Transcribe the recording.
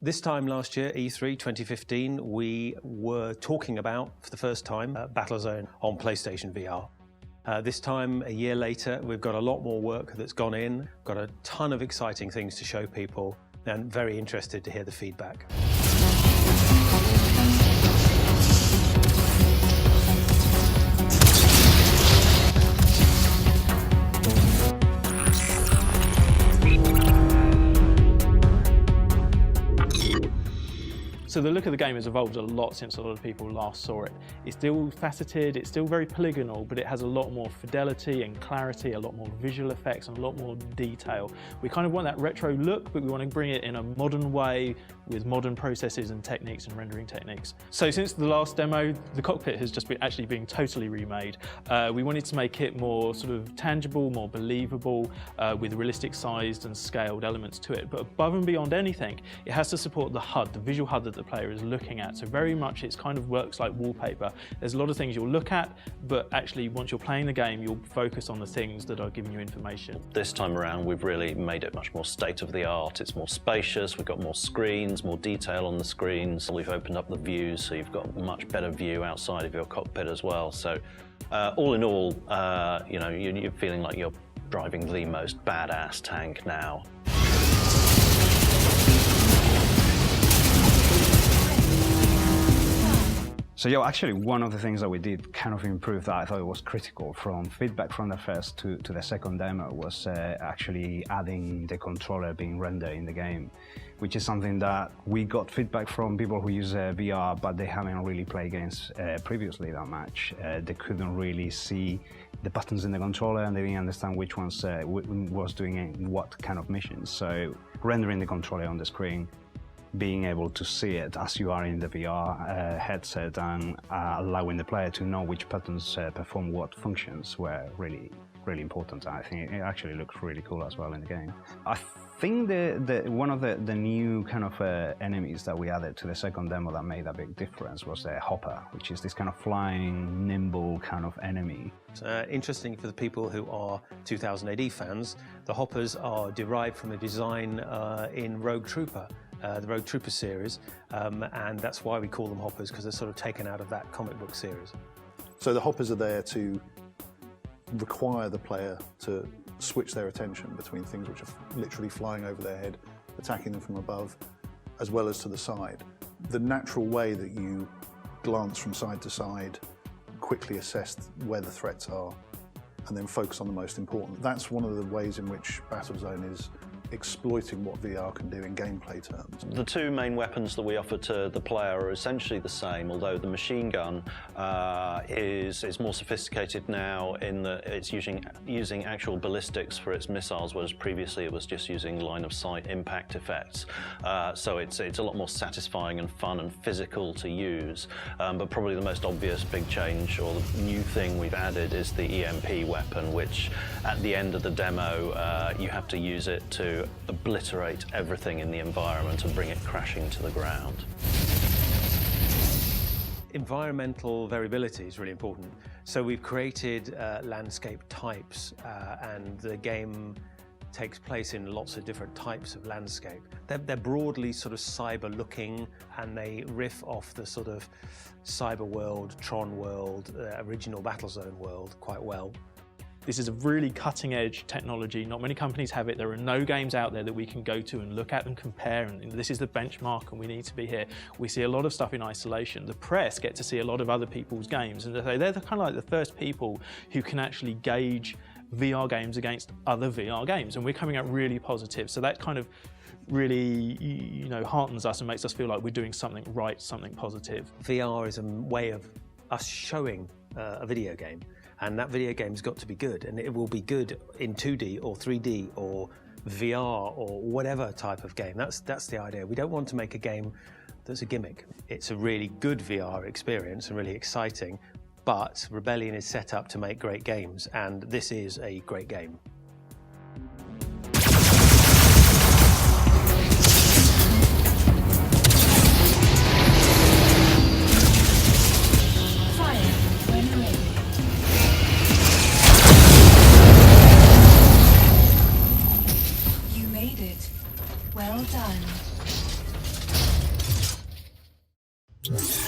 This time last year, E3 2015, we were talking about, for the first time, Battlezone on PlayStation VR. This time, a year later, we've got a lot more work that's gone in, got a ton of exciting things to show people, and very interested to hear the feedback. So the look of the game has evolved a lot since a lot of people last saw it. It's still faceted, it's still very polygonal, but it has a lot more fidelity and clarity, a lot more visual effects and a lot more detail. We kind of want that retro look, but we want to bring it in a modern way with modern processes and techniques and rendering techniques. So since the last demo, the cockpit has just been actually being totally remade. We wanted to make it more sort of tangible, more believable, with realistic sized and scaled elements to it. But above and beyond anything, it has to support the HUD, the visual HUD that the player is looking at. So very much it's kind of works like wallpaper. There's a lot of things you'll look at, but actually once you're playing the game, you'll focus on the things that are giving you information. This time around, we've really made it much more state-of-the-art. It's more spacious, we've got more screens, more detail on the screens. We've opened up the views, so you've got a much better view outside of your cockpit as well. So all in all, you know, you're feeling like you're driving the most badass tank now. So yeah, actually one of the things that we did kind of improve that I thought it was critical from feedback from the first to the second demo was actually adding the controller being rendered in the game, which is something that we got feedback from people who use VR, but they haven't really played games previously that much. They couldn't really see the buttons in the controller and they didn't understand which ones was doing what kind of missions. So rendering the controller on the screen, being able to see it as you are in the VR headset and allowing the player to know which buttons perform what functions were really important. I think it actually looks really cool as well in the game. I think one of the new kind of enemies that we added to the second demo that made a big difference was the hopper, which is this kind of flying, nimble kind of enemy. Interesting for the people who are 2000 AD fans, the hoppers are derived from a design in Rogue Trooper. The Rogue Trooper series, and that's why we call them hoppers, because they're sort of taken out of that comic book series. So the hoppers are there to require the player to switch their attention between things which are literally flying over their head, attacking them from above, as well as to the side. The natural way that you glance from side to side, quickly assess where the threats are, and then focus on the most important. That's one of the ways in which Battlezone is exploiting what VR can do in gameplay terms. The two main weapons that we offer to the player are essentially the same, although the machine gun is more sophisticated now in that it's using actual ballistics for its missiles, whereas previously it was just using line-of-sight impact effects. So it's a lot more satisfying and fun and physical to use. But probably the most obvious big change or the new thing we've added is the EMP weapon, which at the end of the demo you have to use it to obliterate everything in the environment and bring it crashing to the ground. Environmental variability is really important. So we've created landscape types, and the game takes place in lots of different types of landscape. They're broadly sort of cyber-looking, and they riff off the sort of cyber world, Tron world, original Battlezone world quite well. This is a really cutting-edge technology. Not many companies have it. There are no games out there that we can go to and look at and compare, and this is the benchmark and we need to be here. We see a lot of stuff in isolation. The press get to see a lot of other people's games, and they're kind of like the first people who can actually gauge VR games against other VR games, and we're coming out really positive. So that kind of really, you know, heartens us and makes us feel like we're doing something right, something positive. VR is a way of us showing a video game. And that video game's got to be good, and it will be good in 2D or 3D or VR or whatever type of game. That's the idea. We don't want to make a game that's a gimmick. It's a really good VR experience and really exciting, but Rebellion is set up to make great games, and this is a great game. Well done. So.